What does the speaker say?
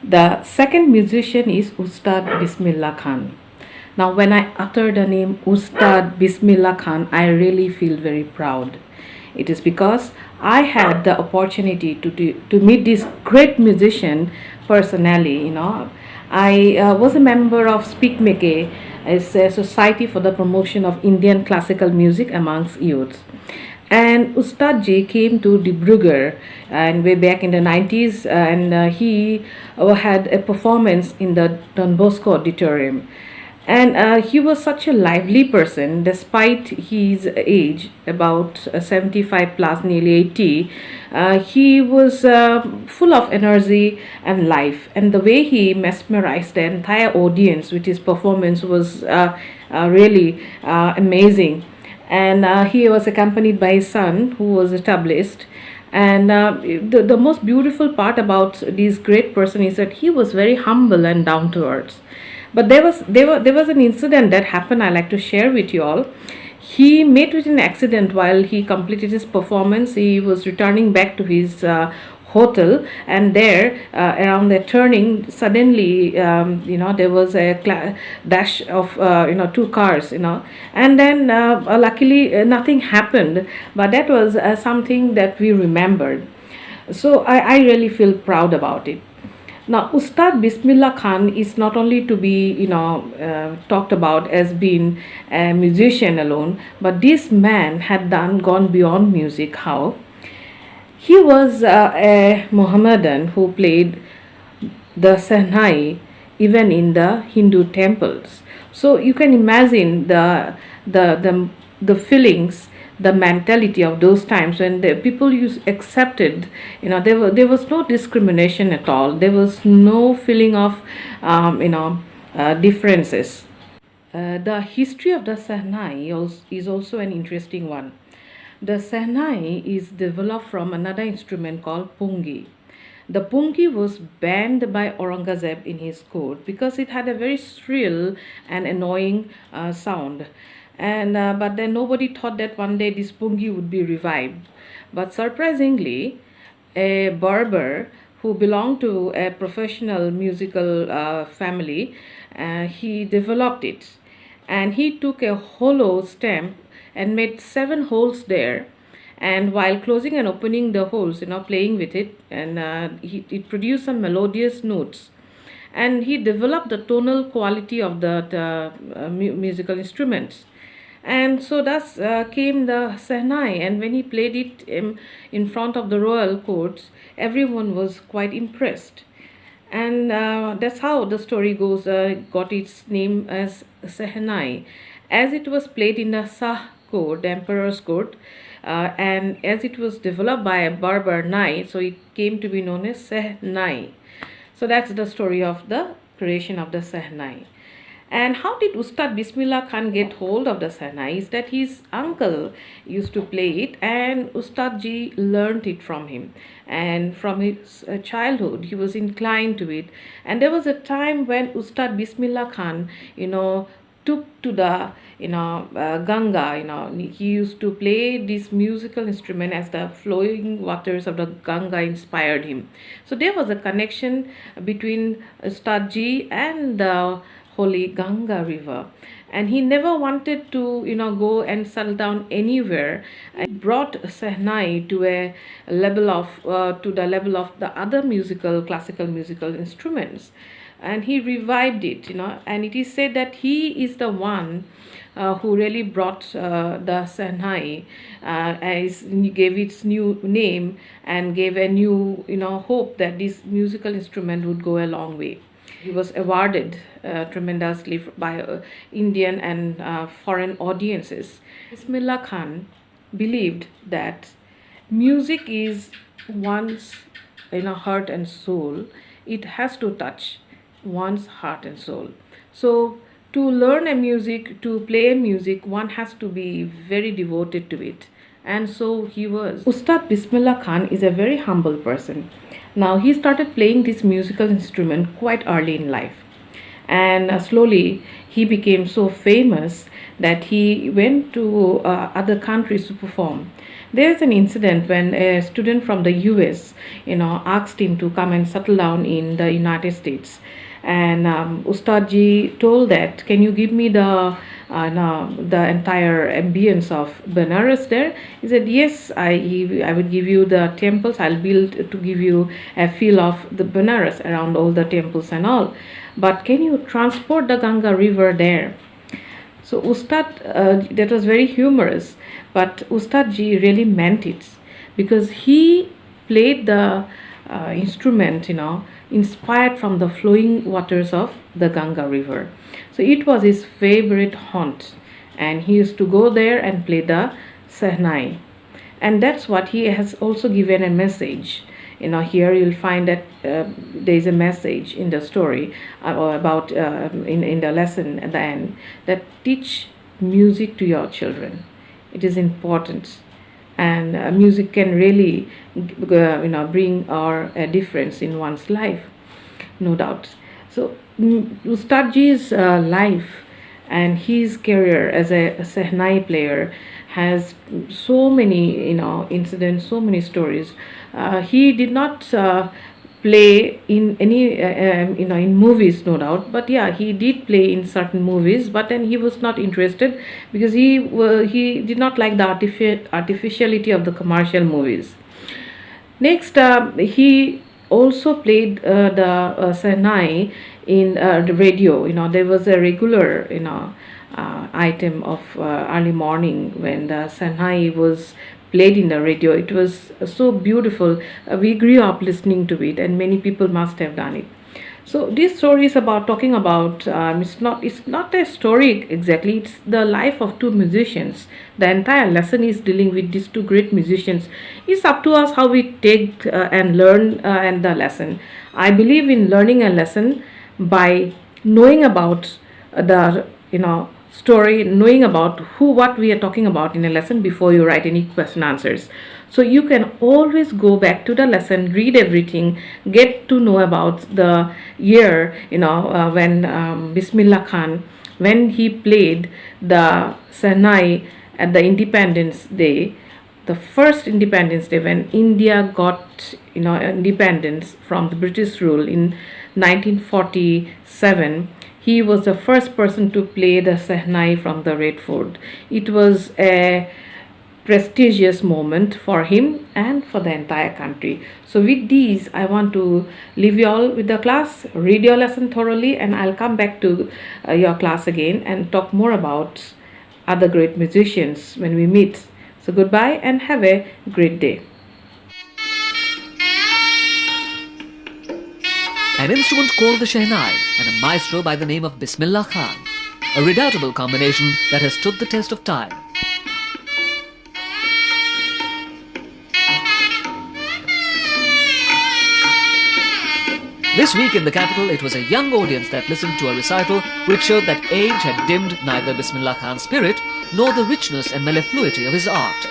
The second musician is Ustad Bismillah Khan. Now, when I utter the name Ustad Bismillah Khan, I really feel very proud. It is because I had the opportunity to meet this great musician personally. I was a member of Speak Meke, it's a society for the promotion of Indian classical music amongst youth. And Ustad Ji came to Dibrugarh and way back in the 90s, and he had a performance in the Don Bosco Auditorium. And he was such a lively person despite his age, about 75 plus, nearly 80. He was full of energy and life, and the way he mesmerized the entire audience with his performance was really amazing. And he was accompanied by his son, who was a tablaist. And the most beautiful part about this great person is that he was very humble and down to earth. But there was an incident that happened. I like to share with you all. He met with an accident while he completed his performance. He was returning back to his hotel, and there around the turning, suddenly there was a dash of two cars, and then luckily nothing happened, but that was something that we remembered. So I really feel proud about it. Now, Ustad Bismillah Khan is not only to be, talked about as being a musician alone, but this man had gone beyond music. How? He was a Mohammedan who played the Sahnai even in the Hindu temples. So you can imagine the feelings, the mentality of those times when the people accepted, there was no discrimination at all. There was no feeling of differences. The history of the Sahnai is also an interesting one. The Sahnai is developed from another instrument called pungi. The pungi was banned by Aurangzeb in his court because it had a very shrill and annoying sound. And but then nobody thought that one day this pungi would be revived. But surprisingly, a barber who belonged to a professional musical family, he developed it, and he took a hollow stem and made 7 holes there, and while closing and opening the holes, playing with it, and it produced some melodious notes, and he developed the tonal quality of the musical instruments. And so thus came the Sahnai, and when he played it in front of the royal courts, everyone was quite impressed. And that's how the story goes, got its name as Sahnai, as it was played in the Shah court, the emperor's court, and as it was developed by a barber Nai, so it came to be known as Sahnai. So that's the story of the creation of the Sahnai. And how did Ustad Bismillah Khan get hold of the Sahnai? Is that his uncle used to play it, and Ustad Ji learned it from him. And from his childhood, he was inclined to it. And there was a time when Ustad Bismillah Khan, took to the Ganga. He used to play this musical instrument as the flowing waters of the Ganga inspired him. So there was a connection between Ustad Ji and the holy Ganga river, and he never wanted to go and settle down anywhere, and brought Sahnai to a level of to the level of the other classical musical instruments, and he revived it, and it is said that he is the one who really brought the Sahnai, as gave its new name and gave a new hope that this musical instrument would go a long way. He was awarded tremendously by Indian and foreign audiences. Bismillah Khan believed that music is one's heart and soul. It has to touch one's heart and soul. So to learn a music, to play a music, one has to be very devoted to it. And so he was. Ustad Bismillah Khan is a very humble person. Now he started playing this musical instrument quite early in life, and slowly he became so famous that he went to other countries to perform. There's an incident when a student from the US, asked him to come and settle down in the United States. And Ustadji told that, can you give me the entire ambience of Benares there? He said, yes, I would give you the temples. I'll build to give you a feel of the Benares around all the temples and all. But can you transport the Ganga river there? So Ustad, that was very humorous, but Ustadji really meant it, because he played the instrument, inspired from the flowing waters of the Ganga river. So it was his favorite haunt, and he used to go there and play the Sehnai. And that's what he has also given a message. Here you'll find that there is a message in the story about in the lesson at the end, that teach music to your children. It is important, and music can really bring a difference in one's life, no doubt. So Ustadji's life and his career as a Sehnai player has so many incidents, so many stories. He did not play in any in movies, no doubt, but yeah, he did play in certain movies, but then he was not interested, because he did not like the artificiality of the commercial movies. Next, he also played the Sehnai in the radio. There was a regular item of early morning when the Sehnai was played in the radio. It was so beautiful. We grew up listening to it, and many people must have done it. So this story is talking about it's not a story exactly. It's the life of two musicians. The entire lesson is dealing with these two great musicians. It's up to us how we take and learn and the lesson. I believe in learning a lesson by knowing about the story, knowing about what we are talking about in a lesson before you write any question answers. So you can always go back to the lesson, read everything, get to know about the year, when Bismillah Khan, when he played the Sehnai at the Independence Day, the first Independence Day, when India got independence from the British rule in 1947. He was the first person to play the Sehnai from the Red Fort. It was a prestigious moment for him and for the entire country. So with these, I want to leave you all with the class. Read your lesson thoroughly, and I'll come back to your class again and talk more about other great musicians when we meet. So goodbye and have a great day. An instrument called the Shehnai and a maestro by the name of Bismillah Khan. A redoubtable combination that has stood the test of time. This week in the capital, it was a young audience that listened to a recital which showed that age had dimmed neither Bismillah Khan's spirit nor the richness and mellifluity of his art.